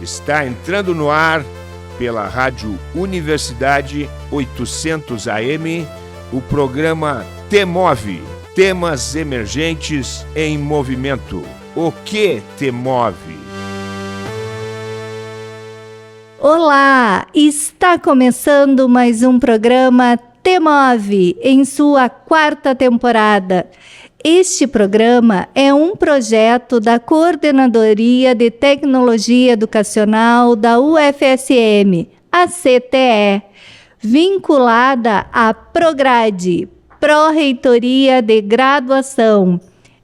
Está entrando no ar pela Rádio Universidade 800 AM o programa T-Move, Temas Emergentes em Movimento. O que te move? Olá, está começando mais um programa T-Move em sua 4ª temporada. Este programa é um projeto da Coordenadoria de Tecnologia Educacional da UFSM, a CTE, vinculada à Prograde, Pró-Reitoria de Graduação,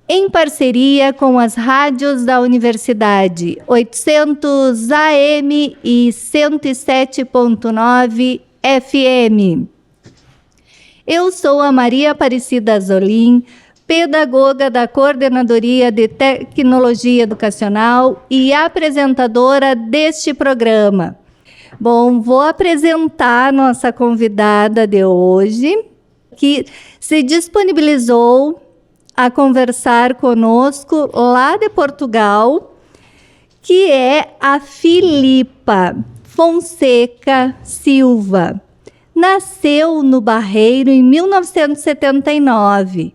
em parceria com as rádios da Universidade 800 AM e 107.9 FM. Eu sou a Maria Aparecida Azolim, pedagoga da Coordenadoria de Tecnologia Educacional e apresentadora deste programa. Bom, vou apresentar nossa convidada de hoje, que se disponibilizou a conversar conosco lá de Portugal, que é a Filipa Fonseca Silva. Nasceu no Barreiro em 1979.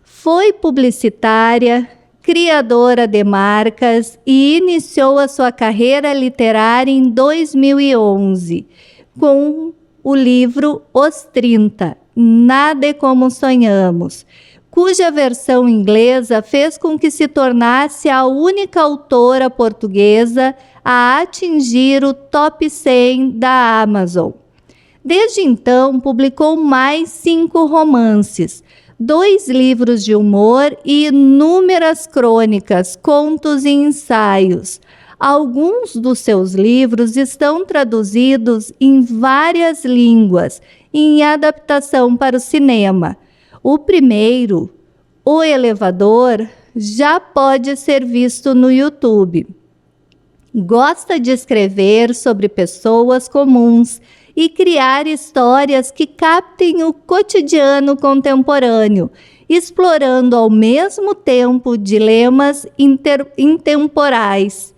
Foi publicitária, criadora de marcas e iniciou a sua carreira literária em 2011, com o livro Os 30, Nada é Como Sonhamos, cuja versão inglesa fez com que se tornasse a única autora portuguesa a atingir o top 100 da Amazon. Desde então, publicou mais 5 romances, 2 livros de humor e inúmeras crônicas, contos e ensaios. Alguns dos seus livros estão traduzidos em várias línguas em adaptação para o cinema. O primeiro, O Elevador, já pode ser visto no YouTube. Gosta de escrever sobre pessoas comuns e criar histórias que captem o cotidiano contemporâneo, explorando ao mesmo tempo dilemas intemporais.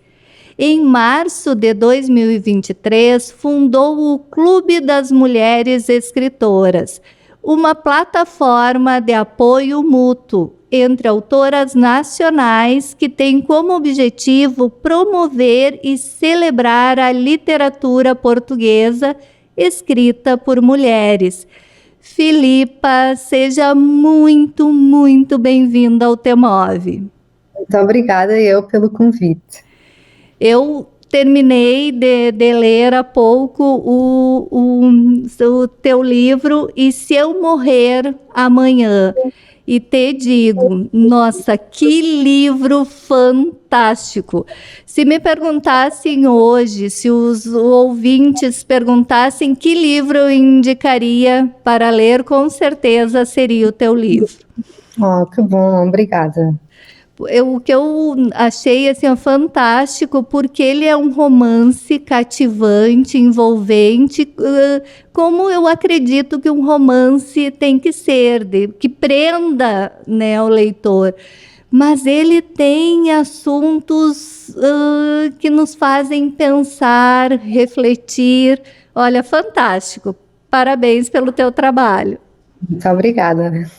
Em março de 2023, fundou o Clube das Mulheres Escritoras, uma plataforma de apoio mútuo entre autoras nacionais que tem como objetivo promover e celebrar a literatura portuguesa escrita por mulheres. Filipa, seja muito, muito bem-vinda ao T-Move. Muito obrigada eu pelo convite. Eu terminei de ler há pouco o teu livro, E Se Eu Morrer Amanhã? E te digo, nossa, que livro fantástico! Se me perguntassem hoje, se os ouvintes perguntassem que livro eu indicaria para ler, com certeza seria o teu livro. Oh, que bom, obrigada. O que eu achei assim, fantástico, porque ele é um romance cativante, envolvente, como eu acredito que um romance tem que ser, que prenda, né, o leitor. Mas ele tem assuntos que nos fazem pensar, refletir. Olha, fantástico. Parabéns pelo teu trabalho. Muito obrigada.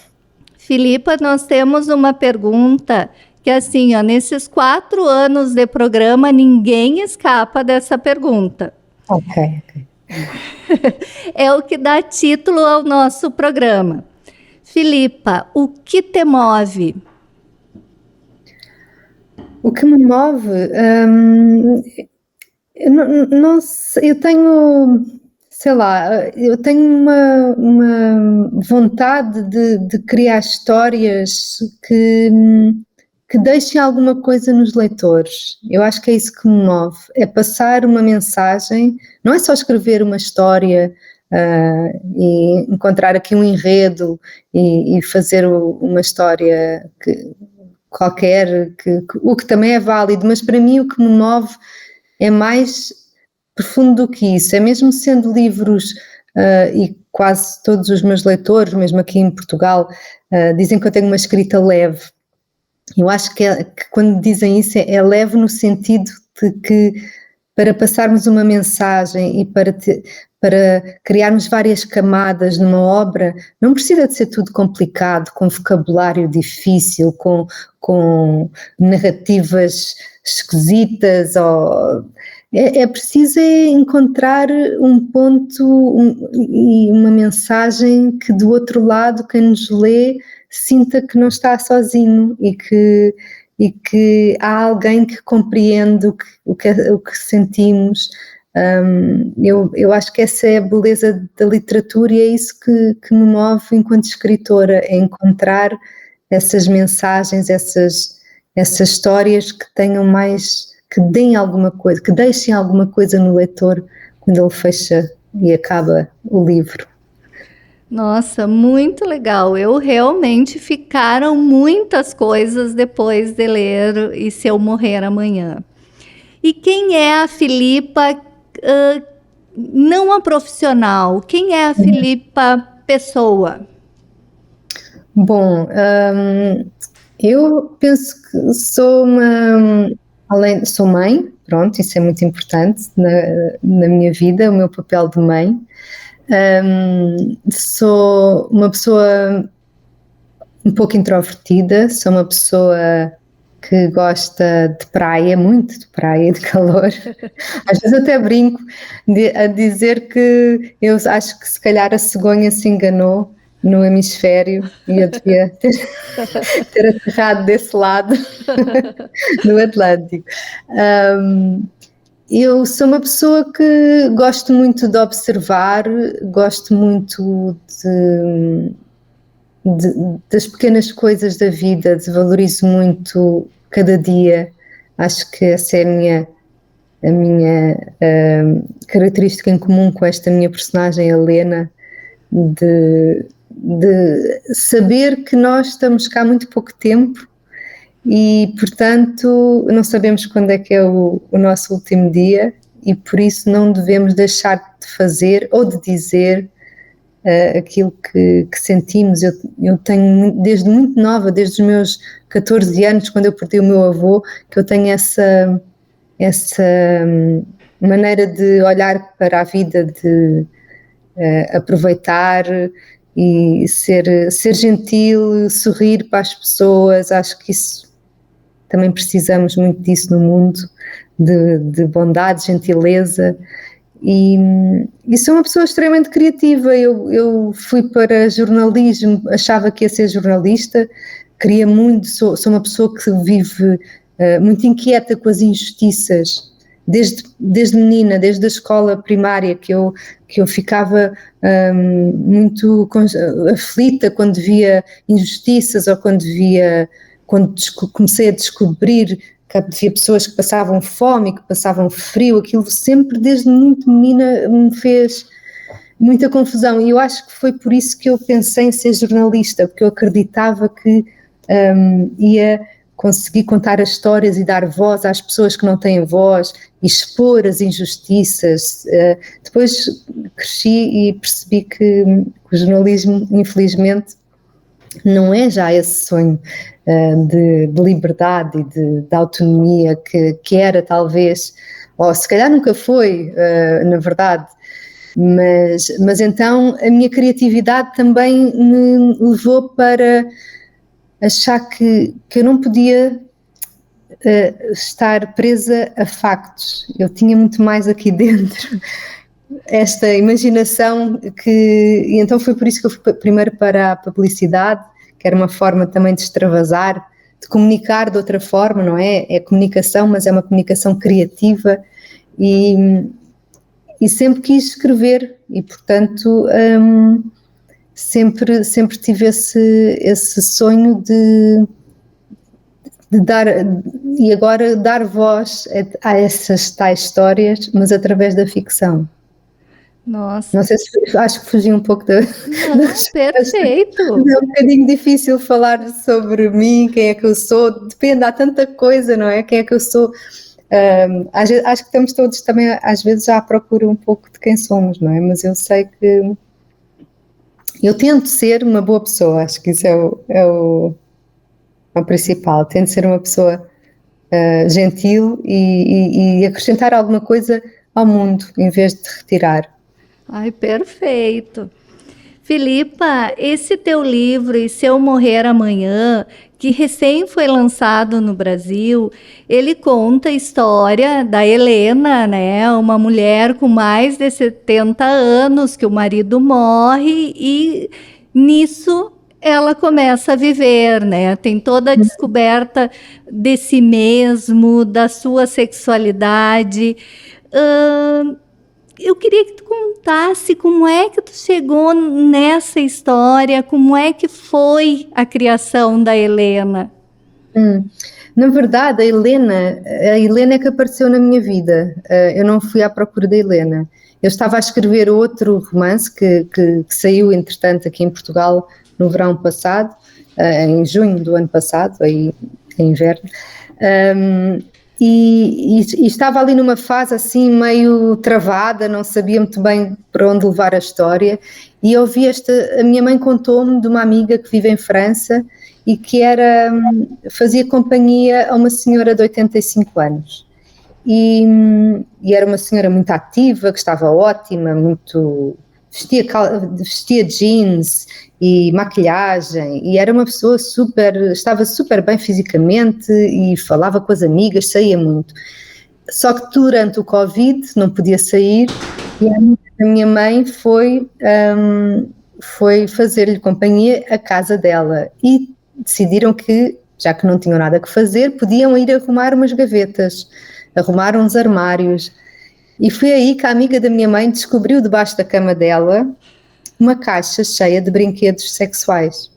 Filipa, nós temos uma pergunta que assim, ó, nesses 4 anos de programa, ninguém escapa dessa pergunta. Ok. É o que dá título ao nosso programa. Filipa, o que te move? O que me move? Eu tenho, sei lá, eu tenho uma vontade de criar histórias que deixem alguma coisa nos leitores. Eu acho que é isso que me move, é passar uma mensagem, não é só escrever uma história e encontrar aqui um enredo e fazer uma história qualquer, o que também é válido, mas para mim o que me move é mais profundo do que isso, é mesmo sendo livros, e quase todos os meus leitores, mesmo aqui em Portugal, dizem que eu tenho uma escrita leve. Eu acho que quando dizem isso é leve no sentido de que para passarmos uma mensagem e para criarmos várias camadas numa obra, não precisa de ser tudo complicado, com vocabulário difícil, com narrativas esquisitas, é preciso encontrar um ponto e uma mensagem que do outro lado, quem nos lê, sinta que não está sozinho e que há alguém que compreende o que sentimos. Eu acho que essa é a beleza da literatura e é isso que me move enquanto escritora, é encontrar essas mensagens, essas histórias que tenham mais, que deem alguma coisa, que deixem alguma coisa no leitor quando ele fecha e acaba o livro. Nossa, muito legal. Eu realmente ficaram muitas coisas depois de ler E Se Eu Morrer Amanhã. E quem é a Filipa, não a profissional, quem é a Filipa pessoa? Bom, eu penso que sou mãe, pronto, isso é muito importante na minha vida, o meu papel de mãe. Sou uma pessoa um pouco introvertida, sou uma pessoa que gosta de praia, muito de praia e de calor. Às vezes até brinco a dizer que eu acho que se calhar a cegonha se enganou no hemisfério e eu devia ter aterrado desse lado do Atlântico. Eu sou uma pessoa que gosto muito de observar, gosto muito das pequenas coisas da vida, valorizo muito cada dia. Acho que essa é a minha característica em comum com esta minha personagem, Helena, de saber que nós estamos cá há muito pouco tempo e, portanto, não sabemos quando é que é o nosso último dia e, por isso, não devemos deixar de fazer ou de dizer aquilo que sentimos. Eu tenho, desde muito nova, desde os meus 14 anos, quando eu perdi o meu avô, que eu tenho essa maneira de olhar para a vida, de aproveitar e ser gentil, sorrir para as pessoas. Acho que isso também precisamos muito disso no mundo, de bondade, gentileza. E sou uma pessoa extremamente criativa. Eu fui para jornalismo, achava que ia ser jornalista, queria muito, sou uma pessoa que vive muito inquieta com as injustiças, desde menina, desde a escola primária, que eu ficava muito aflita quando via injustiças ou quando comecei a descobrir que havia pessoas que passavam fome, que passavam frio. Aquilo sempre desde muito menina me fez muita confusão e eu acho que foi por isso que eu pensei em ser jornalista, porque eu acreditava que ia conseguir contar as histórias e dar voz às pessoas que não têm voz e expor as injustiças. Depois cresci e percebi que o jornalismo, infelizmente, não é já esse sonho de liberdade e de autonomia que era talvez, ou se calhar nunca foi, na verdade, mas então a minha criatividade também me levou para achar que eu não podia estar presa a factos. Eu tinha muito mais aqui dentro, esta imaginação e então foi por isso que eu fui primeiro para a publicidade, que era uma forma também de extravasar, de comunicar de outra forma, não é? É comunicação, mas é uma comunicação criativa e sempre quis escrever e, portanto, sempre tive esse sonho de dar, e agora dar voz a essas tais histórias, mas através da ficção. Nossa. Não sei se acho que fugi um pouco perfeito. É um bocadinho difícil falar sobre mim, quem é que eu sou, depende, há tanta coisa, não é? Quem é que eu sou? Acho que estamos todos também, às vezes, já à procura um pouco de quem somos, não é? Mas eu sei que eu tento ser uma boa pessoa, acho que isso é o principal. Tento ser uma pessoa gentil e acrescentar alguma coisa ao mundo, em vez de retirar. Ai, perfeito. Filipa, esse teu livro, E Se Eu Morrer Amanhã, que recém foi lançado no Brasil, ele conta a história da Helena, né? Uma mulher com mais de 70 anos, que o marido morre e nisso ela começa a viver, né? Tem toda a descoberta de si mesmo, da sua sexualidade. Eu queria que tu contasse como é que tu chegou nessa história, como é que foi a criação da Helena. Na verdade, a Helena é que apareceu na minha vida. Eu não fui à procura da Helena. Eu estava a escrever outro romance que saiu, entretanto, aqui em Portugal no verão passado, em junho do ano passado, aí em inverno. E estava ali numa fase assim meio travada, não sabia muito bem para onde levar a história, e ouvi a minha mãe contou-me de uma amiga que vive em França e que fazia companhia a uma senhora de 85 anos. E era uma senhora muito ativa, que estava ótima, muito vestia jeans e maquilhagem, e era uma pessoa estava super bem fisicamente e falava com as amigas, saía muito. Só que durante o Covid não podia sair e a minha mãe foi fazer-lhe companhia à casa dela e decidiram que, já que não tinham nada que fazer, podiam ir arrumar umas gavetas, arrumar uns armários. E foi aí que a amiga da minha mãe descobriu debaixo da cama dela uma caixa cheia de brinquedos sexuais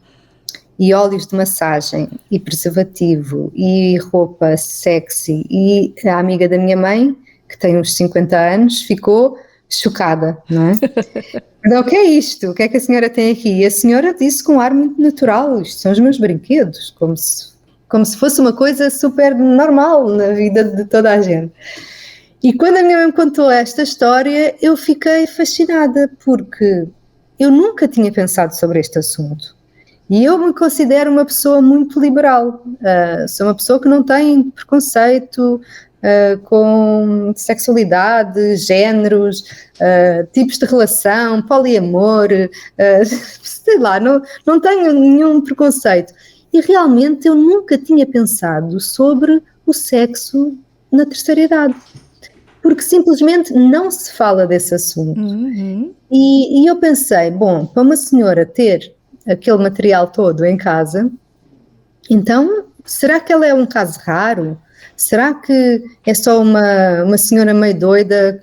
e óleos de massagem e preservativo e roupa sexy, e a amiga da minha mãe, que tem uns 50 anos, ficou chocada, não é? Então, o que é isto? O que é que a senhora tem aqui? E a senhora disse com um ar muito natural: isto são os meus brinquedos, como se fosse uma coisa super normal na vida de toda a gente. E quando a minha mãe me contou esta história, eu fiquei fascinada, porque eu nunca tinha pensado sobre este assunto. E eu me considero uma pessoa muito liberal. Sou uma pessoa que não tem preconceito com sexualidade, géneros, tipos de relação, poliamor, sei lá, não tenho nenhum preconceito. E realmente eu nunca tinha pensado sobre o sexo na terceira idade, porque simplesmente não se fala desse assunto. E eu pensei, bom, para uma senhora ter aquele material todo em casa, então, será que ela é um caso raro? Será que é só uma senhora meio doida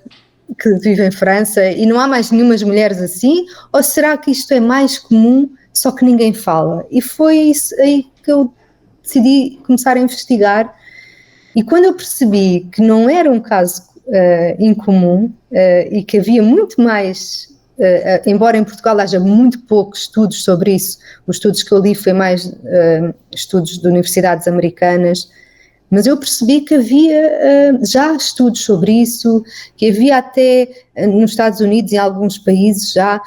que vive em França e não há mais nenhumas mulheres assim? Ou será que isto é mais comum, só que ninguém fala? E foi isso aí que eu decidi começar a investigar. E quando eu percebi que não era um caso incomum e que havia muito mais, embora em Portugal haja muito poucos estudos sobre isso, os estudos que eu li foi mais estudos de universidades americanas, mas eu percebi que havia já estudos sobre isso, que havia até nos Estados Unidos e em alguns países já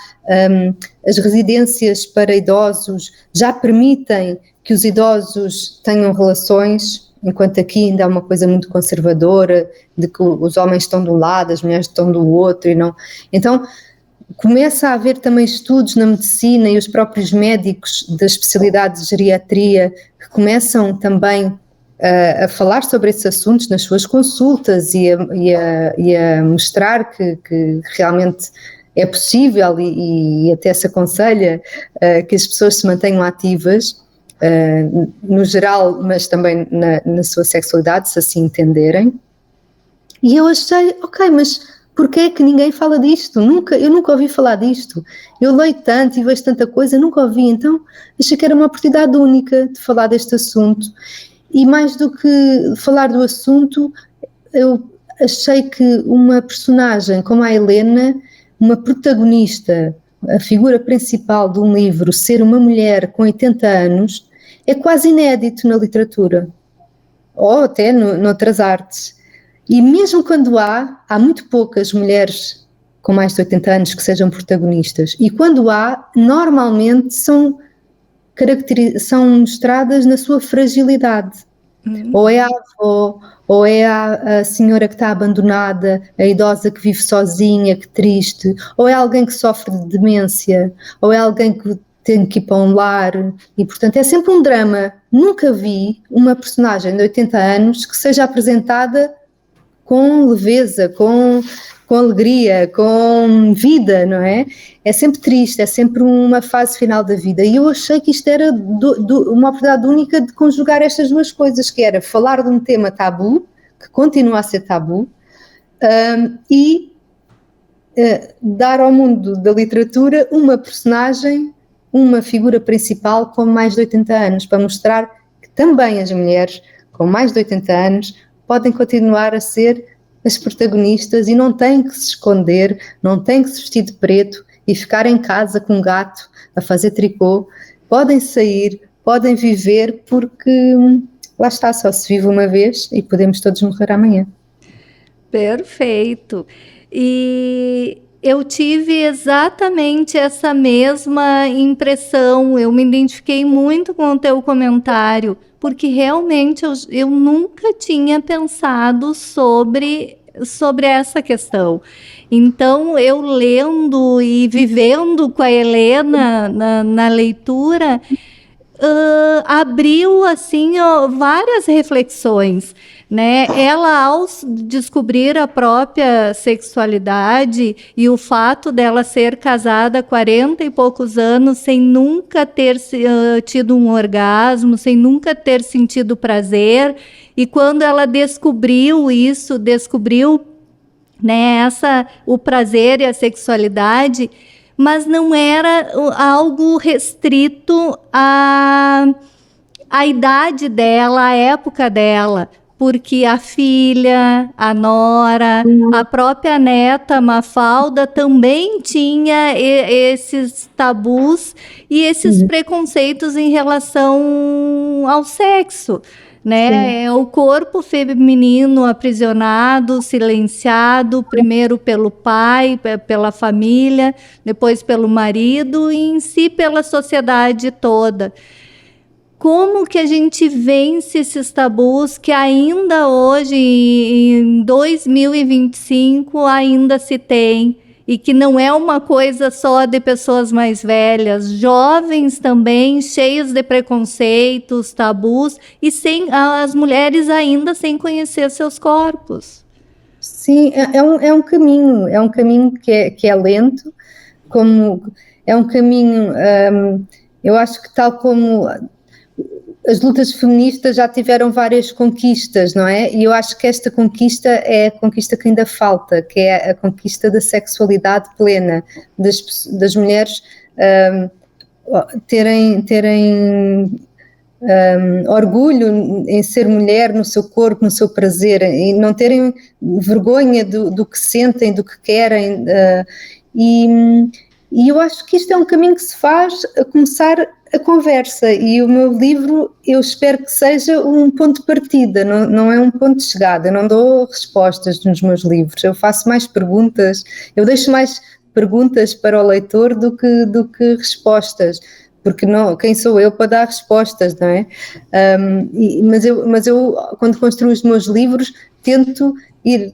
as residências para idosos já permitem que os idosos tenham relações, enquanto aqui ainda é uma coisa muito conservadora, de que os homens estão de um lado, as mulheres estão do outro, e não. Então começa a haver também estudos na medicina e os próprios médicos da especialidade de geriatria que começam também a falar sobre esses assuntos nas suas consultas e a mostrar que realmente é possível e até se aconselha que as pessoas se mantenham ativas no geral, mas também na sua sexualidade, se assim entenderem. E eu achei, ok, mas porquê é que ninguém fala disto? Eu nunca ouvi falar disto. Eu leio tanto e vejo tanta coisa, nunca ouvi. Então achei que era uma oportunidade única de falar deste assunto. E mais do que falar do assunto, eu achei que uma personagem como a Helena, uma protagonista, a figura principal de um livro, ser uma mulher com 80 anos, é quase inédito na literatura, ou até noutras artes. E mesmo quando há muito poucas mulheres com mais de 80 anos que sejam protagonistas. E quando há, normalmente são mostradas na sua fragilidade. Ou é a avó, ou é a senhora que está abandonada, a idosa que vive sozinha, que triste, ou é alguém que sofre de demência, ou é alguém que tem que ir para um lar, e portanto é sempre um drama. Nunca vi uma personagem de 80 anos que seja apresentada com leveza, com alegria, com vida, não é? É sempre triste, é sempre uma fase final da vida. E eu achei que isto era uma oportunidade única de conjugar estas duas coisas, que era falar de um tema tabu, que continua a ser tabu, e dar ao mundo da literatura uma personagem, uma figura principal com mais de 80 anos, para mostrar que também as mulheres com mais de 80 anos podem continuar a ser as protagonistas e não têm que se esconder, não têm que se vestir de preto e ficar em casa com um gato a fazer tricô. Podem sair, podem viver, porque lá está, só se vive uma vez e podemos todos morrer amanhã. Perfeito. E eu tive exatamente essa mesma impressão, eu me identifiquei muito com o teu comentário, porque realmente eu nunca tinha pensado sobre essa questão. Então, eu lendo e vivendo com a Helena na leitura, abriu assim várias reflexões, né? Ela, ao descobrir a própria sexualidade e o fato dela ser casada há 40 e poucos anos sem nunca ter tido um orgasmo, sem nunca ter sentido prazer, e quando ela descobriu isso, né, o prazer e a sexualidade, mas não era algo restrito à idade dela, à época dela, porque a filha, a nora, a própria neta Mafalda também tinha esses tabus e esses preconceitos em relação ao sexo, né? É o corpo feminino aprisionado, silenciado, primeiro pelo pai, pela família, depois pelo marido e em si pela sociedade toda. Como que a gente vence esses tabus que ainda hoje, em 2025, ainda se tem? E que não é uma coisa só de pessoas mais velhas, jovens também, cheios de preconceitos, tabus, e sem as mulheres ainda sem conhecer seus corpos. Sim, é um caminho que é lento, é um caminho, eu acho que tal como as lutas feministas já tiveram várias conquistas, não é? E eu acho que esta conquista é a conquista que ainda falta, que é a conquista da sexualidade plena, das mulheres terem orgulho em ser mulher, no seu corpo, no seu prazer, e não terem vergonha do que sentem, do que querem, e eu acho que isto é um caminho que se faz a começar a conversa, e o meu livro eu espero que seja um ponto de partida, não é um ponto de chegada. Eu não dou respostas nos meus livros, eu faço mais perguntas, eu deixo mais perguntas para o leitor do que respostas, porque quem sou eu para dar respostas, não é? Mas eu, quando construo os meus livros, tento ir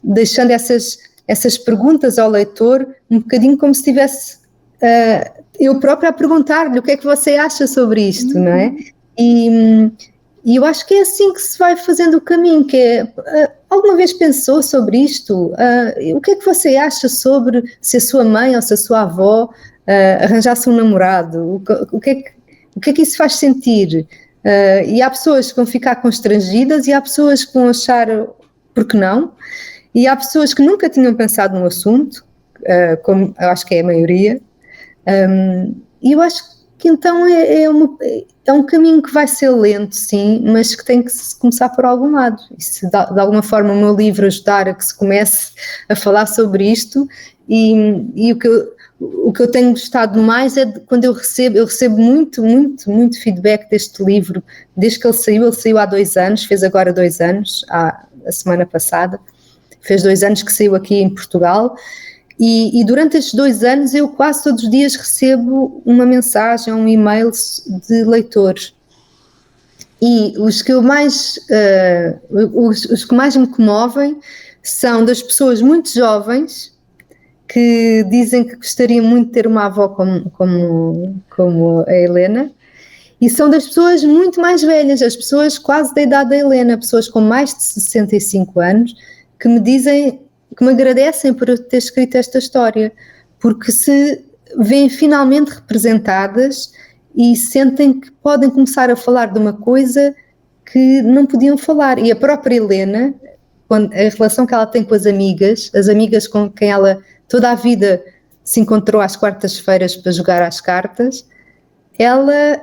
deixando essas perguntas ao leitor um bocadinho como se estivesse eu própria a perguntar-lhe o que é que você acha sobre isto, não é? E eu acho que é assim que se vai fazendo o caminho, que é, alguma vez pensou sobre isto? O que é que você acha sobre se a sua mãe ou se a sua avó arranjasse um namorado? O que é que isso faz sentir? E há pessoas que vão ficar constrangidas e há pessoas que vão achar por que não? E há pessoas que nunca tinham pensado no assunto, como eu acho que é a maioria. E eu acho que então é um caminho que vai ser lento, sim, mas que tem que se começar por algum lado. E se de alguma forma o meu livro ajudar a que se comece a falar sobre isto, e o que eu tenho gostado mais é quando eu recebo muito, muito, muito feedback deste livro, desde que ele saiu há 2 anos, fez agora 2 anos, a semana passada, fez 2 anos que saiu aqui em Portugal. E durante estes 2 anos eu quase todos os dias recebo uma mensagem, um e-mail de leitores E os que mais me comovem são das pessoas muito jovens que dizem que gostariam muito de ter uma avó como a Helena, e são das pessoas muito mais velhas, as pessoas quase da idade da Helena, pessoas com mais de 65 anos, que me dizem, que me agradecem por eu ter escrito esta história, porque se veem finalmente representadas e sentem que podem começar a falar de uma coisa que não podiam falar. E a própria Helena, a relação que ela tem com as amigas com quem ela toda a vida se encontrou às quartas-feiras para jogar às cartas, ela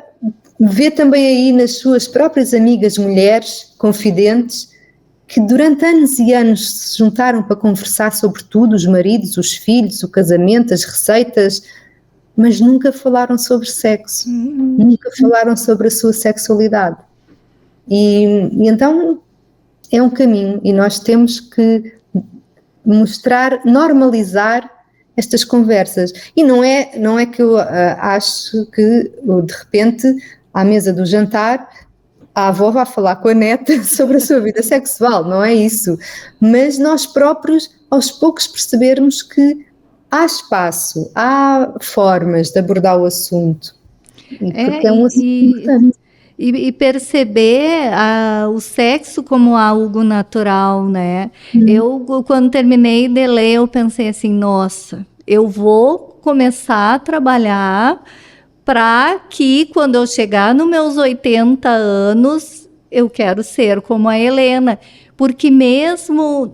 vê também aí nas suas próprias amigas mulheres, confidentes, que durante anos e anos se juntaram para conversar sobre tudo, os maridos, os filhos, o casamento, as receitas, mas nunca falaram sobre sexo, nunca falaram sobre a sua sexualidade. E então é um caminho, e nós temos que mostrar, normalizar estas conversas. E não é que eu acho que, de repente, à mesa do jantar, a avó vai falar com a neta sobre a sua vida sexual, não é isso. Mas nós próprios, aos poucos, percebermos que há espaço, há formas de abordar o assunto. Porque é um assunto importante. E perceber o sexo como algo natural, né? Eu, quando terminei de ler, eu pensei assim, nossa, eu vou começar a trabalhar para que quando eu chegar nos meus 80 anos, eu quero ser como a Helena. Porque mesmo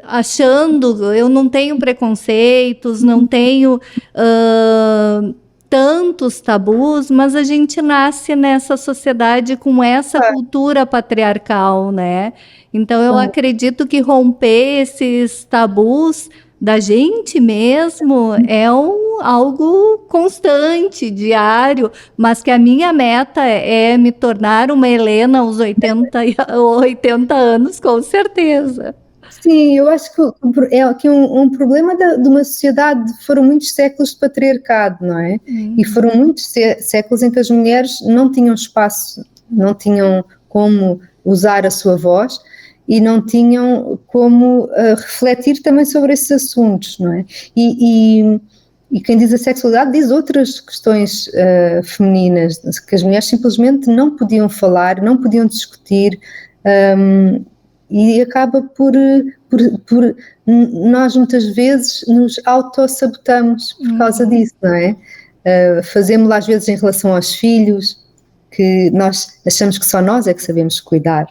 achando, eu não tenho preconceitos, não tenho tantos tabus, mas a gente nasce nessa sociedade com essa cultura patriarcal, né? Então eu acredito que romper esses tabus da gente mesmo é algo constante, diário, mas que a minha meta é me tornar uma Helena aos 80 anos, com certeza. Sim, eu acho que é aqui um problema de uma sociedade, foram muitos séculos de patriarcado, não é? E foram muitos séculos em que as mulheres não tinham espaço, não tinham como usar a sua voz e não tinham como refletir também sobre esses assuntos, não é? E quem diz a sexualidade diz outras questões femininas, que as mulheres simplesmente não podiam falar, não podiam discutir, e acaba por nós muitas vezes nos autossabotamos por causa disso, não é? Fazemos-lo às vezes em relação aos filhos, que nós achamos que só nós é que sabemos cuidar,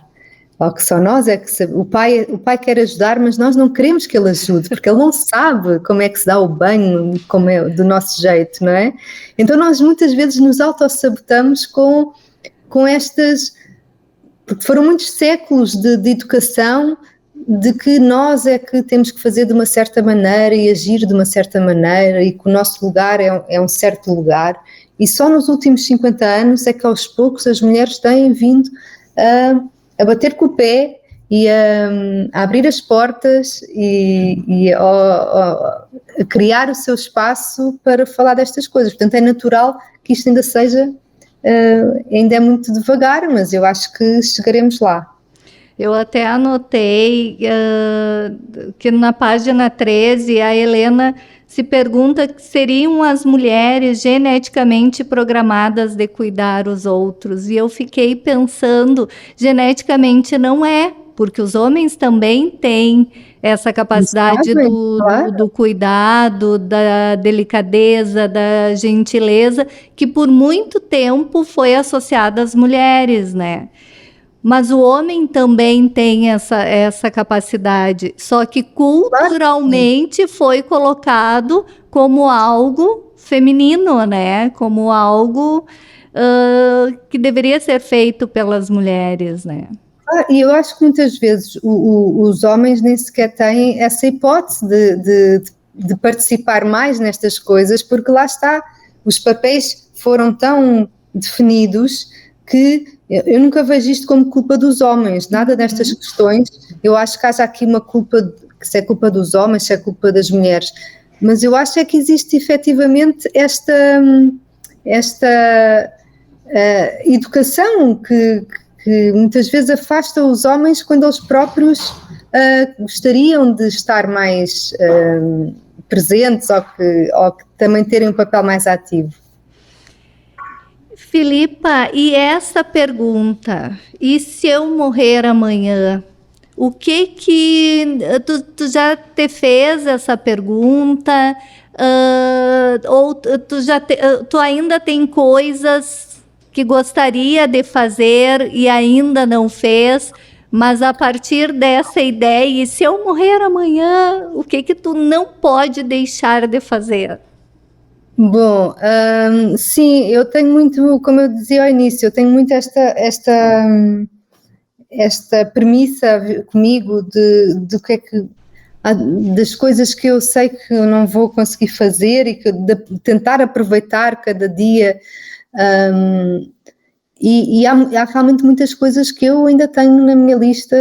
ou que só nós é que o pai quer ajudar, mas nós não queremos que ele ajude, porque ele não sabe como é que se dá o banho, como é do nosso jeito, não é? Então nós muitas vezes nos autossabotamos com estas, porque foram muitos séculos de educação de que nós é que temos que fazer de uma certa maneira e agir de uma certa maneira e que o nosso lugar é um certo lugar, e só nos últimos 50 anos é que aos poucos as mulheres têm vindo a bater com o pé e a abrir as portas e a criar o seu espaço para falar destas coisas. Portanto, é natural que isto ainda seja, ainda é muito devagar, mas eu acho que chegaremos lá. Eu até anotei que na página 13 a Helena se pergunta que seriam as mulheres geneticamente programadas de cuidar os outros. E eu fiquei pensando, geneticamente não é, porque os homens também têm essa capacidade do cuidado, da delicadeza, da gentileza, que por muito tempo foi associada às mulheres, né? Mas o homem também tem essa capacidade, só que culturalmente foi colocado como algo feminino, né? Como algo que deveria ser feito pelas mulheres, né? E eu acho que muitas vezes os homens nem sequer têm essa hipótese de participar mais nestas coisas, porque lá está, os papéis foram tão definidos que eu nunca vejo isto como culpa dos homens, nada destas questões. Eu acho que haja aqui uma culpa, que se é culpa dos homens, se é culpa das mulheres, mas eu acho é que existe efetivamente esta educação que muitas vezes afasta os homens quando eles próprios gostariam de estar mais presentes ou que também terem um papel mais ativo. Filipa, e essa pergunta, e se eu morrer amanhã? O que tu já te fez essa pergunta? Ou tu ainda tem coisas que gostaria de fazer e ainda não fez? Mas a partir dessa ideia, e se eu morrer amanhã, o que tu não pode deixar de fazer? Bom, sim, eu tenho muito, como eu dizia ao início, eu tenho muito esta premissa comigo do que é que das coisas que eu sei que eu não vou conseguir fazer e de tentar aproveitar cada dia. E há realmente muitas coisas que eu ainda tenho na minha lista.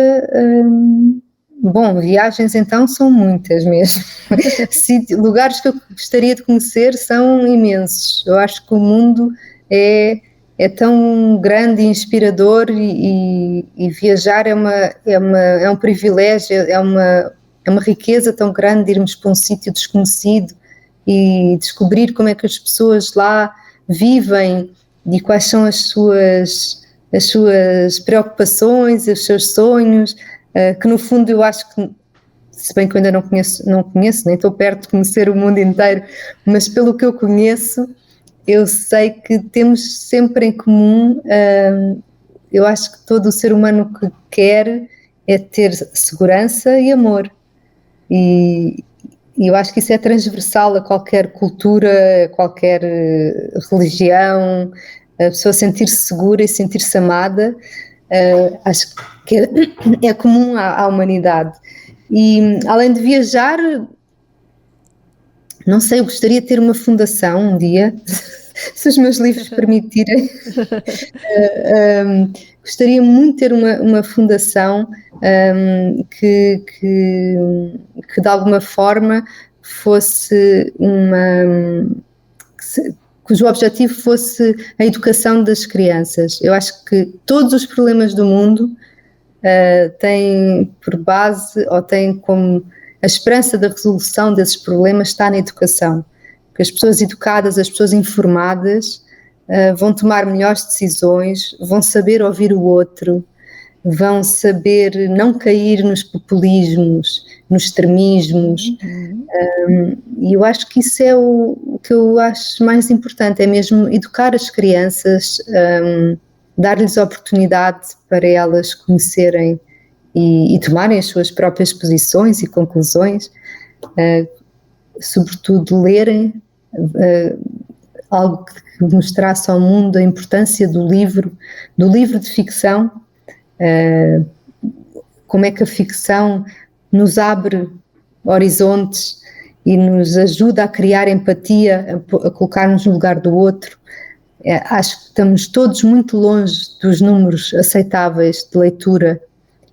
Bom, viagens então são muitas mesmo. Lugares que eu gostaria de conhecer são imensos. Eu acho que o mundo é tão grande e inspirador e viajar é um privilégio, é uma riqueza tão grande de irmos para um sítio desconhecido e descobrir como é que as pessoas lá vivem e quais são as suas preocupações, os seus sonhos, que no fundo eu acho que, se bem que eu ainda não conheço, nem estou perto de conhecer o mundo inteiro, mas pelo que eu conheço, eu sei que temos sempre em comum, eu acho que todo o ser humano que quer é ter segurança e amor, e eu acho que isso é transversal a qualquer cultura, a qualquer religião, a pessoa sentir-se segura e sentir-se amada, acho que é comum à humanidade. E além de viajar, não sei, eu gostaria de ter uma fundação um dia, se os meus livros permitirem. Gostaria muito de ter uma fundação que de alguma forma fosse cujo objetivo fosse a educação das crianças. Eu acho que todos os problemas do mundo têm por base, ou têm como a esperança da resolução desses problemas está na educação. Porque as pessoas educadas, as pessoas informadas vão tomar melhores decisões, vão saber ouvir o outro, vão saber não cair nos populismos, nos extremismos. E eu acho que isso é o que eu acho mais importante, é mesmo educar as crianças, dar-lhes oportunidade para elas conhecerem e tomarem as suas próprias posições e conclusões, sobretudo lerem algo que mostrasse ao mundo a importância do livro de ficção, como é que a ficção nos abre horizontes e nos ajuda a criar empatia, a colocar-nos no lugar do outro. Acho que estamos todos muito longe dos números aceitáveis de leitura,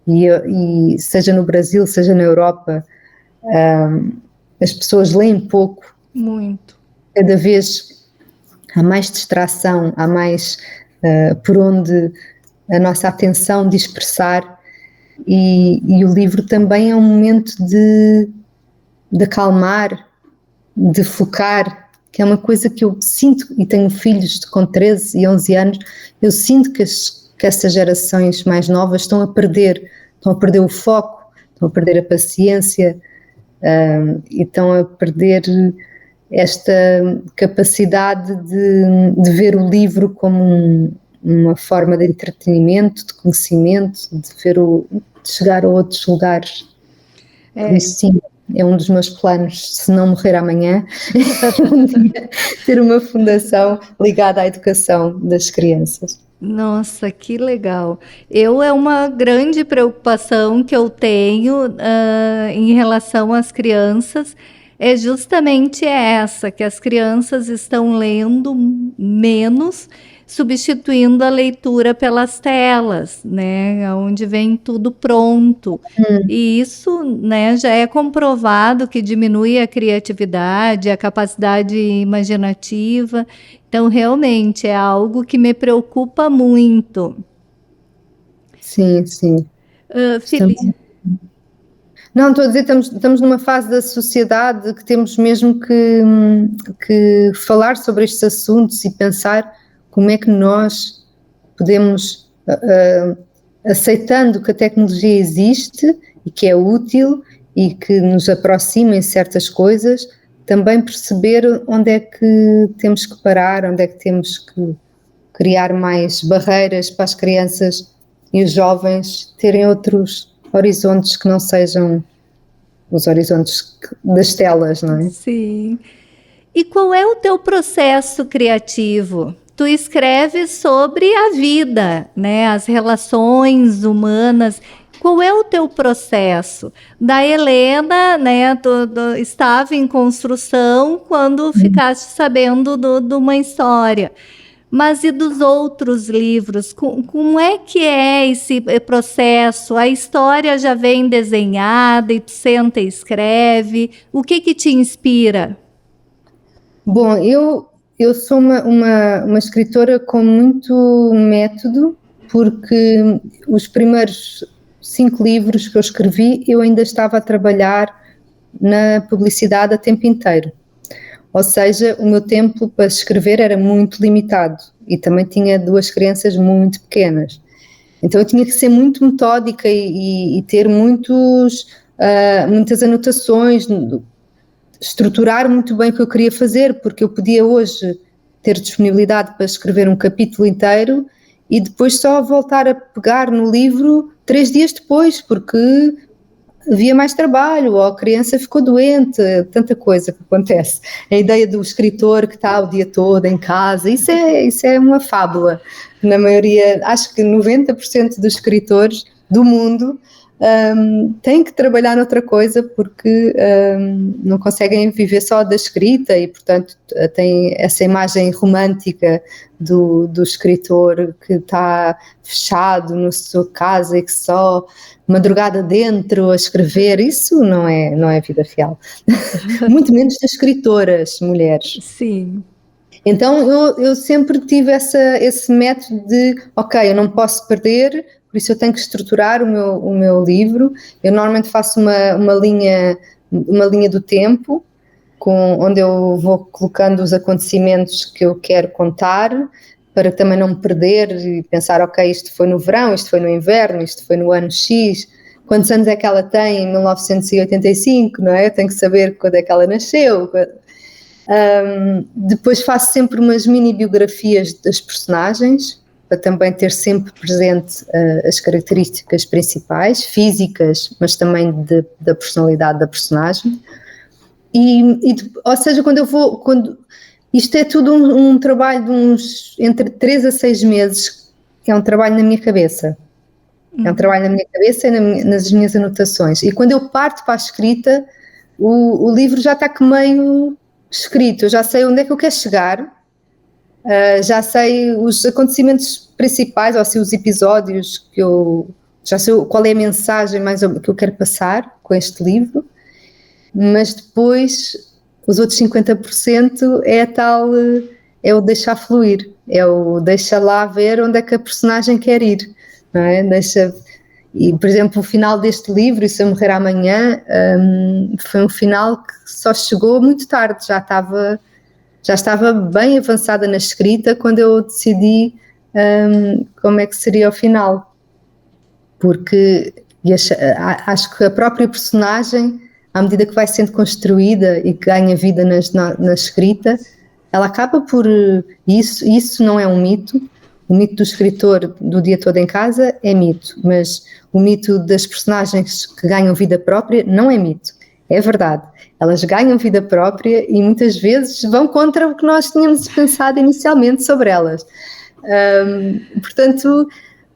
e seja no Brasil, seja na Europa, as pessoas leem pouco. Muito. Cada vez há mais distração, há mais por onde a nossa atenção dispersar, e o livro também é um momento de acalmar, de focar, que é uma coisa que eu sinto, e tenho filhos com 13 e 11 anos, eu sinto que essas gerações mais novas estão a perder o foco, estão a perder a paciência, e estão a perder esta capacidade de ver o livro como uma forma de entretenimento, de conhecimento, de chegar a outros lugares. Por isso, sim, é um dos meus planos, se não morrer amanhã, um dia ter uma fundação ligada à educação das crianças. Nossa, que legal. É uma grande preocupação que eu tenho em relação às crianças, é justamente essa, que as crianças estão lendo menos, substituindo a leitura pelas telas, né, onde vem tudo pronto. E isso, né, já é comprovado que diminui a criatividade, a capacidade imaginativa. Então, realmente, é algo que me preocupa muito. Sim, sim. Felipe, Não, estou a dizer, estamos numa fase da sociedade que temos mesmo que falar sobre estes assuntos e pensar como é que nós podemos, aceitando que a tecnologia existe e que é útil e que nos aproxima em certas coisas, também perceber onde é que temos que parar, onde é que temos que criar mais barreiras para as crianças e os jovens terem outros horizontes que não sejam os horizontes das telas, não é? sim. E qual é o teu processo criativo? Tu escreves sobre a vida, né? As relações humanas. Qual é o teu processo? Da Helena, né? Tu estava em construção quando ficaste sabendo de uma história. Mas e dos outros livros? Como é que é esse processo? A história já vem desenhada e tu senta e escreve. O que te inspira? Bom, eu sou uma escritora com muito método, porque os primeiros 5 livros que eu escrevi, eu ainda estava a trabalhar na publicidade a tempo inteiro. Ou seja, o meu tempo para escrever era muito limitado e também tinha 2 crianças muito pequenas. Então eu tinha que ser muito metódica e ter muitas anotações, estruturar muito bem o que eu queria fazer, porque eu podia hoje ter disponibilidade para escrever um capítulo inteiro e depois só voltar a pegar no livro 3 dias depois, porque havia mais trabalho, ou a criança ficou doente, tanta coisa que acontece. A ideia do escritor que está o dia todo em casa, isso é uma fábula. Na maioria, acho que 90% dos escritores do mundo têm que trabalhar noutra coisa porque não conseguem viver só da escrita e, portanto, tem essa imagem romântica do escritor que está fechado na sua casa e que só madrugada dentro a escrever. Isso não é vida real. Muito menos das escritoras mulheres. Sim. Então eu sempre tive esse método de, ok, eu não posso perder, por isso eu tenho que estruturar o meu livro. Eu normalmente faço uma linha do tempo, onde eu vou colocando os acontecimentos que eu quero contar, para também não me perder e pensar, ok, isto foi no verão, isto foi no inverno, isto foi no ano X, quantos anos é que ela tem em 1985, não é? Eu tenho que saber quando é que ela nasceu. Depois faço sempre umas mini biografias das personagens, para também ter sempre presente as características principais, físicas, mas também da personalidade da personagem. Ou seja, isto é tudo um trabalho de entre 3 a 6 meses, que é um trabalho na minha cabeça. É um trabalho na minha cabeça e nas minhas anotações. E quando eu parto para a escrita, o livro já está meio escrito. Eu já sei onde é que eu quero chegar, já sei os acontecimentos principais, ou seja, os episódios já sei qual é a mensagem que eu quero passar com este livro, mas depois os outros 50% é o deixar fluir, é o deixa lá ver onde é que a personagem quer ir, não é? E, por exemplo, o final deste livro, E Se Eu Morrer Amanhã, foi um final que só chegou muito tarde, já estava bem avançada na escrita quando eu decidi como é que seria o final, porque acho que a própria personagem, à medida que vai sendo construída e que ganha vida na escrita, ela acaba por... Isso não é um mito. O mito do escritor do dia todo em casa é mito, mas o mito das personagens que ganham vida própria não é mito, é verdade. Elas ganham vida própria e muitas vezes vão contra o que nós tínhamos pensado inicialmente sobre elas. Portanto,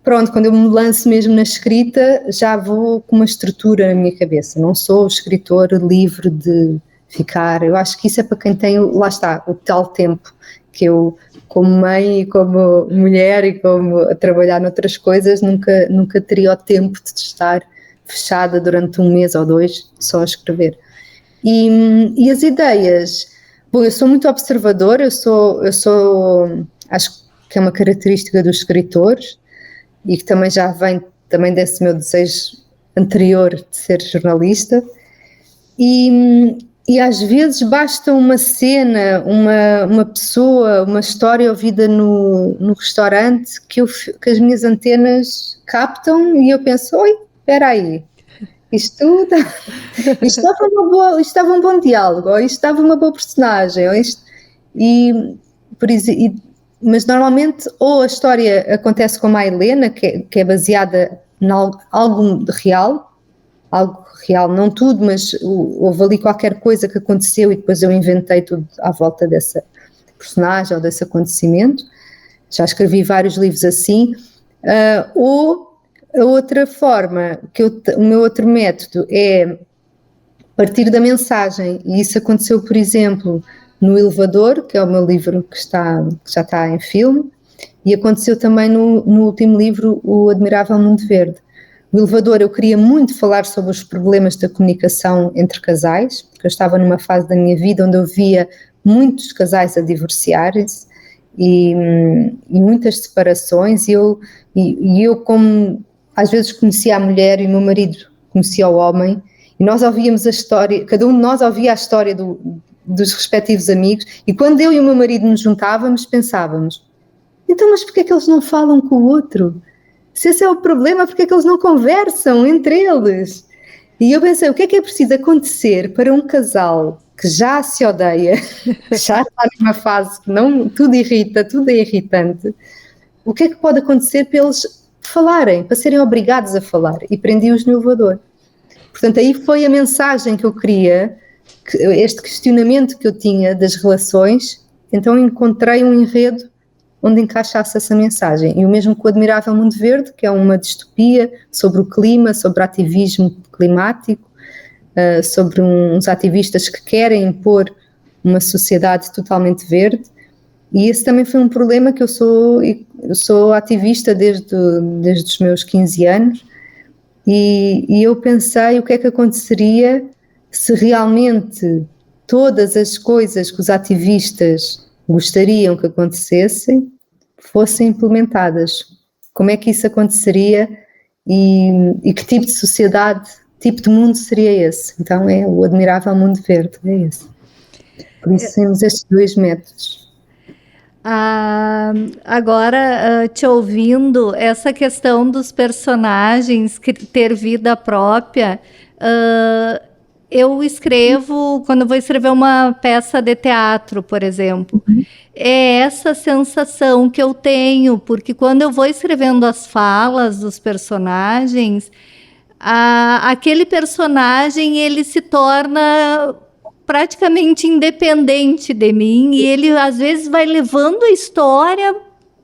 pronto, quando eu me lanço mesmo na escrita, já vou com uma estrutura na minha cabeça. Não sou escritor livre de ficar... Eu acho que isso é para quem tem, lá está, o tal tempo que eu, como mãe e como mulher e como a trabalhar noutras coisas, nunca teria o tempo de estar fechada durante 1 mês ou 2 só a escrever. E as ideias... Bom, eu sou muito observadora, acho que é uma característica dos escritores e que também já vem também desse meu desejo anterior de ser jornalista. E às vezes basta uma cena, uma pessoa, uma história ouvida no restaurante que as minhas antenas captam e eu penso, oi, espera aí, isto estava um bom diálogo, ou isto estava uma boa personagem, mas normalmente ou a história acontece como a Helena, que é baseada em algo real, não tudo, mas houve ali qualquer coisa que aconteceu e depois eu inventei tudo à volta dessa personagem ou desse acontecimento. Já escrevi vários livros assim. Ou a outra forma, o meu outro método é partir da mensagem, e isso aconteceu, por exemplo, no Elevador, que é o meu livro que já está em filme, e aconteceu também no último livro, O Admirável Mundo Verde. No Elevador eu queria muito falar sobre os problemas da comunicação entre casais, porque eu estava numa fase da minha vida onde eu via muitos casais a divorciarem-se e muitas separações, e eu como às vezes conhecia a mulher e o meu marido conhecia o homem, e nós ouvíamos a história, cada um de nós ouvia a história dos respectivos amigos, e quando eu e o meu marido nos juntávamos, pensávamos, então mas porquê é que eles não falam com o outro? Se esse é o problema, porque é que eles não conversam entre eles? E eu pensei, o que é preciso acontecer para um casal que já se odeia, já está numa fase que tudo irrita, tudo é irritante, o que é que pode acontecer para eles falarem, para serem obrigados a falar? E prendi-os no elevador. Portanto, aí foi a mensagem que eu queria, este questionamento que eu tinha das relações, então encontrei um enredo onde encaixasse essa mensagem. E o mesmo com o Admirável Mundo Verde, que é uma distopia sobre o clima, sobre ativismo climático, sobre uns ativistas que querem impor uma sociedade totalmente verde. E esse também foi um problema que eu sou ativista desde os meus 15 anos, e eu pensei o que é que aconteceria se realmente todas as coisas que os ativistas gostariam que acontecessem fossem implementadas. Como é que isso aconteceria e que tipo de sociedade, tipo de mundo seria esse? Então é o Admirável Mundo Verde, é esse. Por isso temos estes dois métodos. Agora, te ouvindo, essa questão dos personagens ter vida própria, eu escrevo, quando eu vou escrever uma peça de teatro, por exemplo, é essa sensação que eu tenho, porque quando eu vou escrevendo as falas dos personagens, aquele personagem, ele se torna praticamente independente de mim, e ele às vezes vai levando a história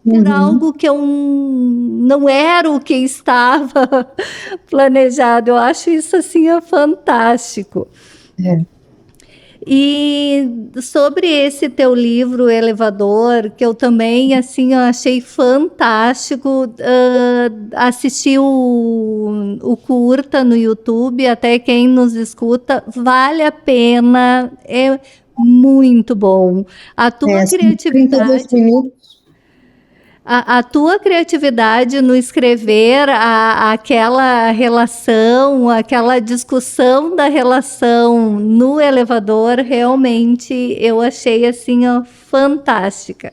por algo que eu não era o que estava planejado. Eu acho isso assim fantástico. E sobre esse teu livro Elevador, que eu também assim eu achei fantástico, assisti o curta no YouTube, até quem nos escuta, vale a pena, é muito bom. A tua criatividade, 32 minutos. A tua criatividade no escrever aquela relação, aquela discussão da relação no elevador, realmente eu achei assim fantástica.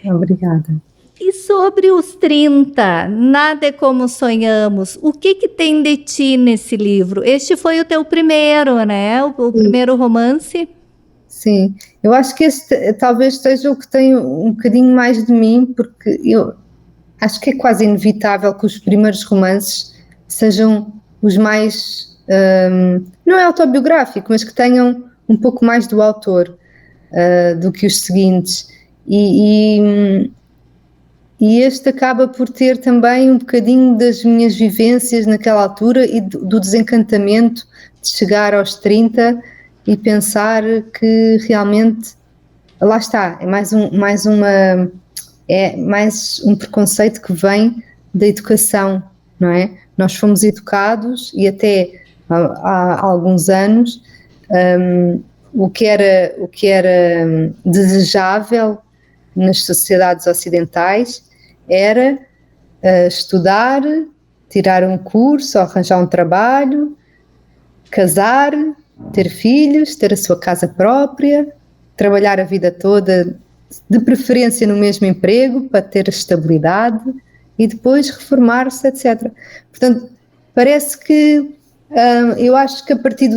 Obrigada. E sobre os 30, Nada é Como Sonhamos, o que tem de ti nesse livro? Este foi o teu primeiro, né? O primeiro romance? Sim, eu acho que este talvez seja o que tem um bocadinho mais de mim, porque eu acho que é quase inevitável que os primeiros romances sejam os mais, não é autobiográfico, mas que tenham um pouco mais do autor do que os seguintes. E este acaba por ter também um bocadinho das minhas vivências naquela altura e do desencantamento de chegar aos 30 e pensar que realmente, lá está, é mais um preconceito que vem da educação, não é? Nós fomos educados e até há alguns anos o que era desejável nas sociedades ocidentais era estudar, tirar um curso, arranjar um trabalho, casar, ter filhos, ter a sua casa própria, trabalhar a vida toda, de preferência no mesmo emprego, para ter estabilidade, e depois reformar-se, etc. Portanto, parece que eu acho que a partir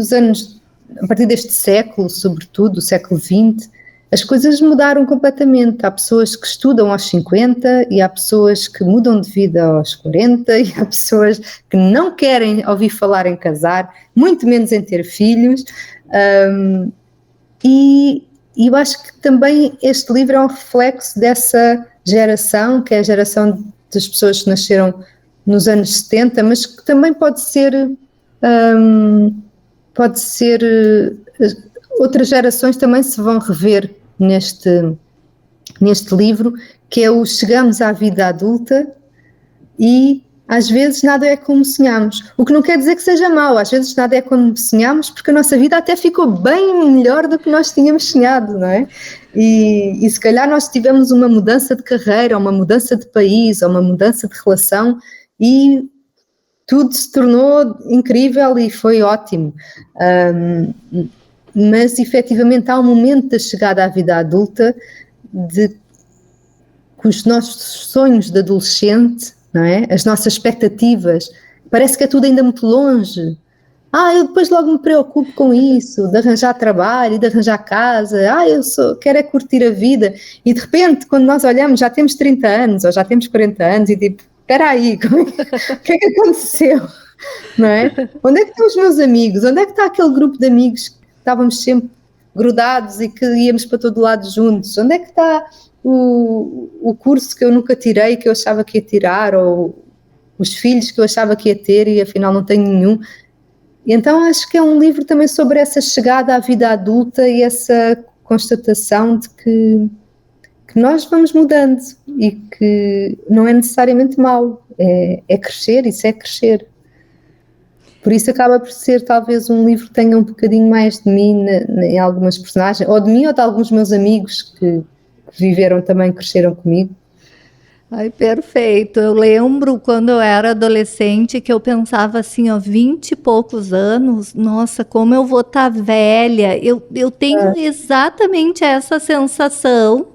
deste século, sobretudo, o século XX, as coisas mudaram completamente. Há pessoas que estudam aos 50 e há pessoas que mudam de vida aos 40 e há pessoas que não querem ouvir falar em casar, muito menos em ter filhos. E eu acho que também este livro é um reflexo dessa geração, que é a geração das pessoas que nasceram nos anos 70, mas que também pode ser outras gerações também se vão rever neste livro, que é o chegamos à vida adulta e às vezes nada é como sonhamos, o que não quer dizer que seja mau, às vezes nada é como sonhamos porque a nossa vida até ficou bem melhor do que nós tínhamos sonhado, não é? E se calhar nós tivemos uma mudança de carreira, ou uma mudança de país, ou uma mudança de relação e tudo se tornou incrível e foi ótimo. Mas efetivamente há um momento da chegada à vida adulta que os nossos sonhos de adolescente, não é? As nossas expectativas, parece que é tudo ainda muito longe. Eu depois logo me preocupo com isso, de arranjar trabalho, de arranjar casa, quero é curtir a vida, e de repente quando nós olhamos já temos 30 anos ou já temos 40 anos e tipo, espera aí, o que é que aconteceu? Não é? Onde é que estão os meus amigos? Onde é que está aquele grupo de amigos que estávamos sempre grudados e que íamos para todo lado juntos? Onde é que está o curso que eu nunca tirei, que eu achava que ia tirar, ou os filhos que eu achava que ia ter e afinal não tenho nenhum? E então acho que é um livro também sobre essa chegada à vida adulta e essa constatação de que nós vamos mudando e que não é necessariamente mau, é crescer, isso é crescer. Por isso acaba por ser talvez um livro que tenha um bocadinho mais de mim em algumas personagens, ou de mim ou de alguns meus amigos que viveram também, cresceram comigo. Ai, perfeito. Eu lembro quando eu era adolescente que eu pensava assim, 20 e poucos anos, nossa, como eu vou estar velha. Eu tenho exatamente essa sensação,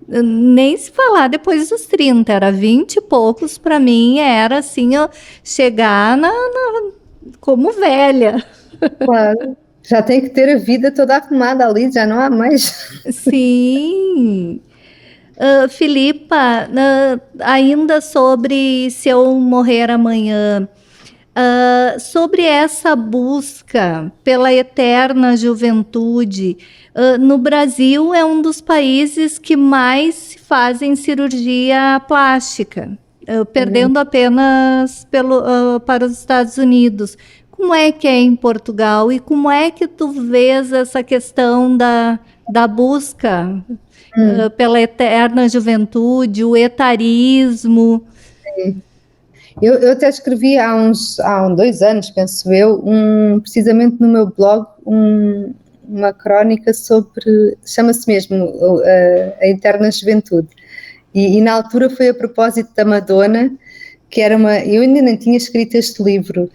nem se falar depois dos 30, era 20 e poucos, para mim era assim, chegar como velha. Claro, já tem que ter a vida toda arrumada ali, já não há mais. Sim. Filipa, ainda sobre Se Eu Morrer Amanhã, sobre essa busca pela eterna juventude, no Brasil é um dos países que mais fazem cirurgia plástica, perdendo apenas para os Estados Unidos. Como é que é em Portugal e como é que tu vês essa questão da busca pela eterna juventude, o etarismo? Eu até escrevi há 2 anos, penso eu, precisamente no meu blog, uma crónica sobre, chama-se mesmo a Eterna Juventude, e na altura foi a propósito da Madonna, que era eu ainda nem tinha escrito este livro,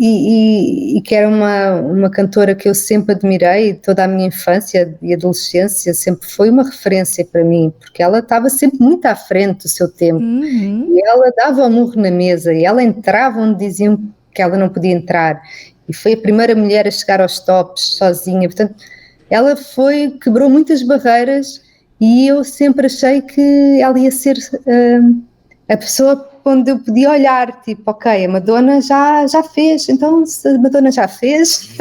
e que era uma cantora que eu sempre admirei, toda a minha infância e adolescência sempre foi uma referência para mim, porque ela estava sempre muito à frente do seu tempo, e ela dava o murro na mesa, e ela entrava onde diziam que ela não podia entrar, e foi a primeira mulher a chegar aos tops sozinha, portanto, ela quebrou muitas barreiras, e eu sempre achei que ela ia ser a pessoa onde eu podia olhar, tipo, ok, a Madonna já fez, então se a Madonna já fez...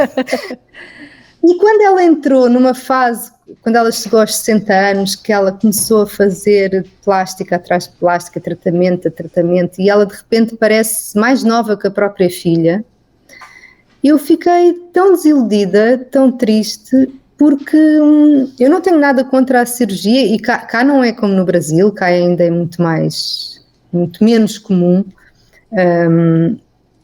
E quando ela entrou numa fase, quando ela chegou aos 60 anos, que ela começou a fazer plástica atrás de plástica, tratamento a tratamento, e ela de repente parece mais nova que a própria filha, eu fiquei tão desiludida, tão triste, porque eu não tenho nada contra a cirurgia, e cá não é como no Brasil, cá ainda é muito menos comum,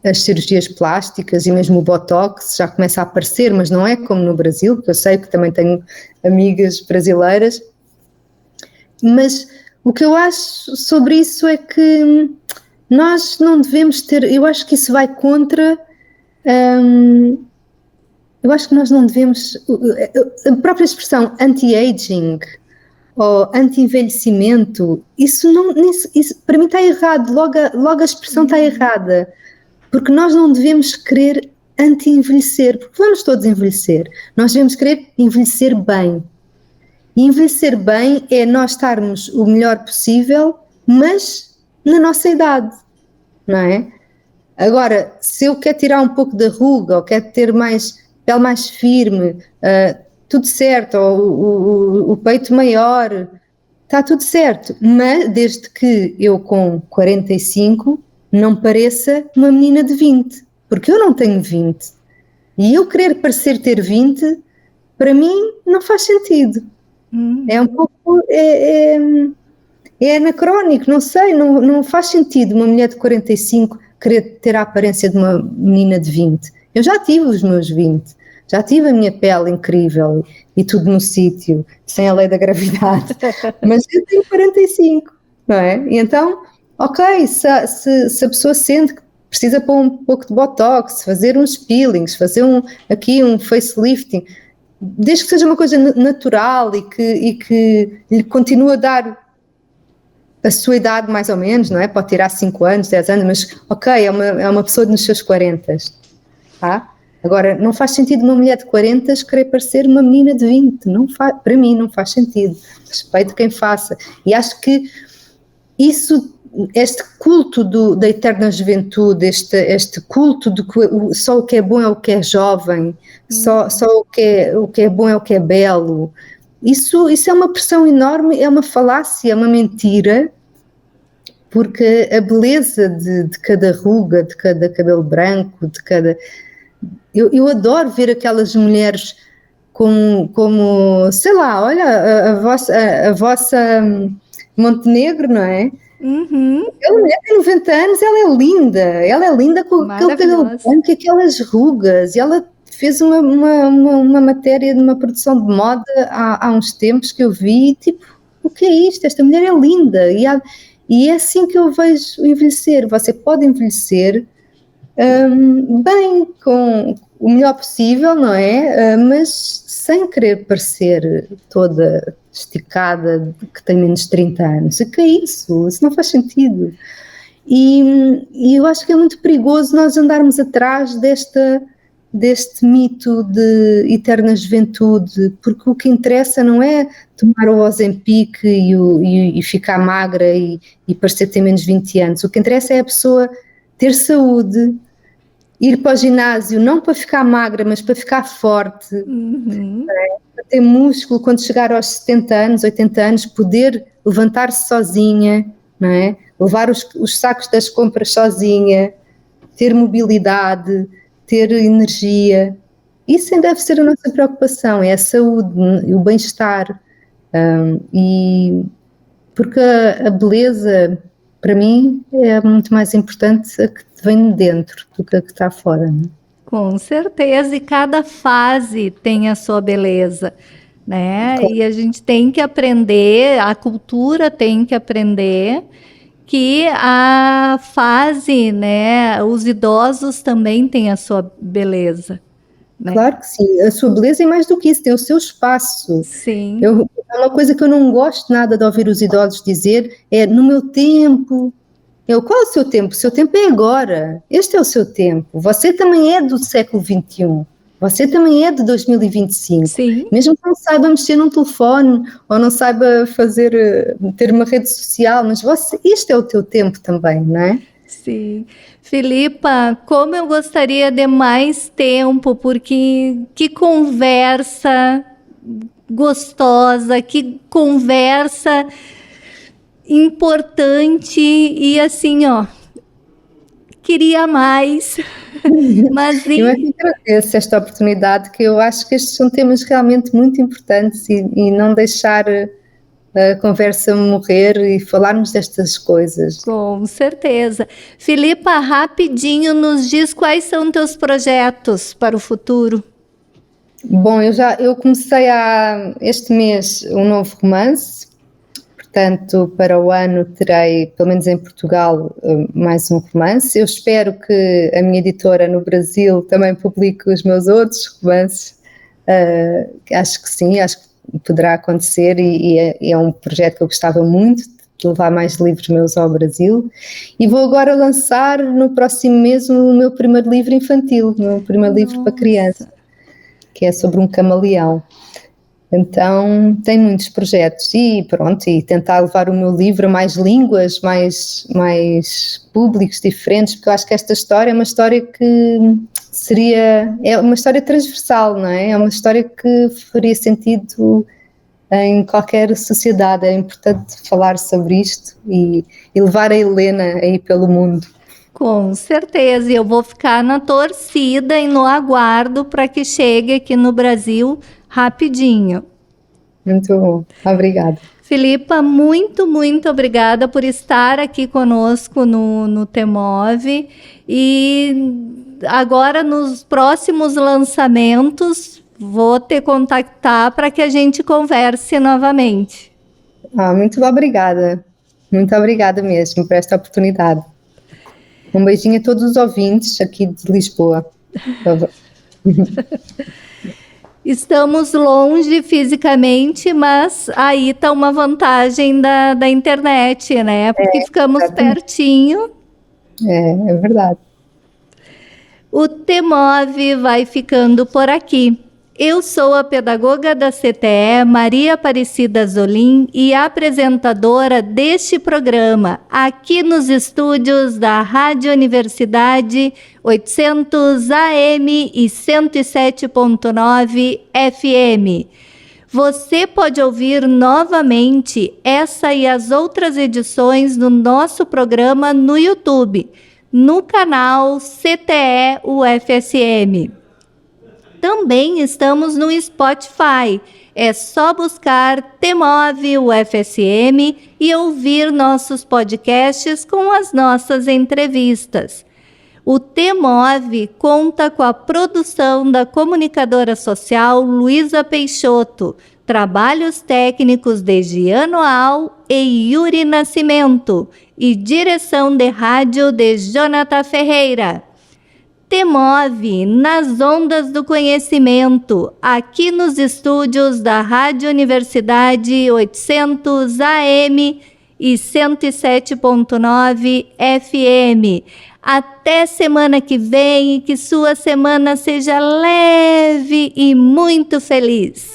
as cirurgias plásticas e mesmo o Botox já começa a aparecer, mas não é como no Brasil, que eu sei que também tenho amigas brasileiras. Mas o que eu acho sobre isso é que nós não devemos ter, eu acho que isso vai contra, eu acho que nós não devemos, a própria expressão anti-aging ou anti-envelhecimento, isso para mim está errado, logo a expressão está errada. Porque nós não devemos querer anti-envelhecer, porque vamos todos envelhecer. Nós devemos querer envelhecer bem. E envelhecer bem é nós estarmos o melhor possível, mas na nossa idade, não é? Agora, se eu quero tirar um pouco da ruga, ou quero ter pele mais firme, tudo certo, ou o peito maior, está tudo certo. Mas desde que eu com 45... não pareça uma menina de 20, porque eu não tenho 20. E eu querer parecer ter 20, para mim, não faz sentido. É um pouco... É anacrónico, não sei, não faz sentido uma mulher de 45 querer ter a aparência de uma menina de 20. Eu já tive os meus 20, já tive a minha pele incrível e tudo no sítio, sem a lei da gravidade, mas eu tenho 45, não é? E então... ok, se a pessoa sente que precisa pôr um pouco de botox, fazer uns peelings, fazer um facelifting, desde que seja uma coisa natural e que lhe continue a dar a sua idade mais ou menos, não é? Pode tirar 5 anos, 10 anos, mas ok, é uma pessoa nos seus 40, tá? Agora, não faz sentido uma mulher de 40 querer parecer uma menina de 20, para mim não faz sentido, respeito quem faça, e acho que este culto da eterna juventude, este culto de que só o que é bom é o que é jovem, só o que é bom é o que é belo, isso é uma pressão enorme, é uma falácia, é uma mentira, porque a beleza de cada ruga, de cada cabelo branco, de cada... Eu adoro ver aquelas mulheres como sei lá, olha, a vossa Montenegro, não é? Aquela mulher tem 90 anos, ela é linda com aquele cabelo branco, aquelas rugas, e ela fez uma matéria de uma produção de moda há uns tempos que eu vi, tipo, o que é isto? Esta mulher é linda, e é assim que eu vejo o envelhecer. Você pode envelhecer bem, com o melhor possível, não é? Mas sem querer parecer toda esticada, que tem menos de 30 anos. O que é isso? Isso não faz sentido. E eu acho que é muito perigoso nós andarmos atrás deste mito de eterna juventude, porque o que interessa não é tomar o Ozempic e ficar magra e parecer ter menos de 20 anos. O que interessa é a pessoa ter saúde, ir para o ginásio não para ficar magra, mas para ficar forte, para ter músculo quando chegar aos 70 anos, 80 anos, poder levantar-se sozinha, não é? Levar os sacos das compras sozinha, ter mobilidade, ter energia. Isso deve ser a nossa preocupação, é a saúde e o bem-estar. Porque a beleza, para mim, é muito mais importante a que vem de dentro do que a que está fora, não é? Com certeza, e cada fase tem a sua beleza, né? Claro. E a gente tem que aprender, a cultura tem que aprender que a fase, né, os idosos também têm a sua beleza, né? Claro que sim, a sua beleza é mais do que isso, tem o seu espaço. Sim. É uma coisa que eu não gosto nada de ouvir os idosos dizer, é no meu tempo. Qual é o seu tempo? O seu tempo é agora, este é o seu tempo. Você também é do século XXI, você também é de 2025. Sim. Mesmo que não saiba mexer num telefone, ou não saiba ter uma rede social, mas este é o teu tempo também, não é? Sim. Filipa, como eu gostaria de mais tempo, porque que conversa gostosa, que conversa importante, e assim, ó, queria mais, mas... Eu é que agradeço esta oportunidade, que eu acho que estes são temas realmente muito importantes e não deixar a conversa morrer e falarmos destas coisas. Com certeza. Filipa, rapidinho nos diz quais são teus projetos para o futuro. Bom, eu comecei este mês um novo romance, portanto para o ano terei, pelo menos em Portugal, mais um romance. Eu espero que a minha editora no Brasil também publique os meus outros romances. Acho que sim, acho que poderá acontecer e é um projeto que eu gostava muito de levar mais livros meus ao Brasil. E vou agora lançar no próximo mês o meu primeiro livro infantil, o meu primeiro livro para criança, que é sobre um camaleão. Então tem muitos projetos e pronto, e tentar levar o meu livro a mais línguas, mais públicos diferentes, porque eu acho que esta história é uma história que é uma história transversal, não é? É uma história que faria sentido em qualquer sociedade. É importante falar sobre isto e levar a Helena aí pelo mundo. Com certeza, e eu vou ficar na torcida e no aguardo para que chegue aqui no Brasil rapidinho. Muito bom, obrigada. Filipa, muito, muito obrigada por estar aqui conosco no Temove. E agora, nos próximos lançamentos, vou te contactar para que a gente converse novamente. Muito obrigada mesmo por esta oportunidade. Um beijinho a todos os ouvintes aqui de Lisboa. Estamos longe fisicamente, mas aí está uma vantagem da internet, né? Porque ficamos pertinho. É verdade. O Temove vai ficando por aqui. Eu sou a pedagoga da CTE, Maria Aparecida Zolim, e apresentadora deste programa, aqui nos estúdios da Rádio Universidade 800 AM e 107.9 FM. Você pode ouvir novamente essa e as outras edições do nosso programa no YouTube, no canal CTE UFSM. Também estamos no Spotify. É só buscar Temove UFSM e ouvir nossos podcasts com as nossas entrevistas. O Temove conta com a produção da comunicadora social Luísa Peixoto, trabalhos técnicos de Giano Al e Yuri Nascimento e direção de rádio de Jonathan Ferreira. Temove nas ondas do conhecimento, aqui nos estúdios da Rádio Universidade 800 AM e 107.9 FM. Até semana que vem e que sua semana seja leve e muito feliz.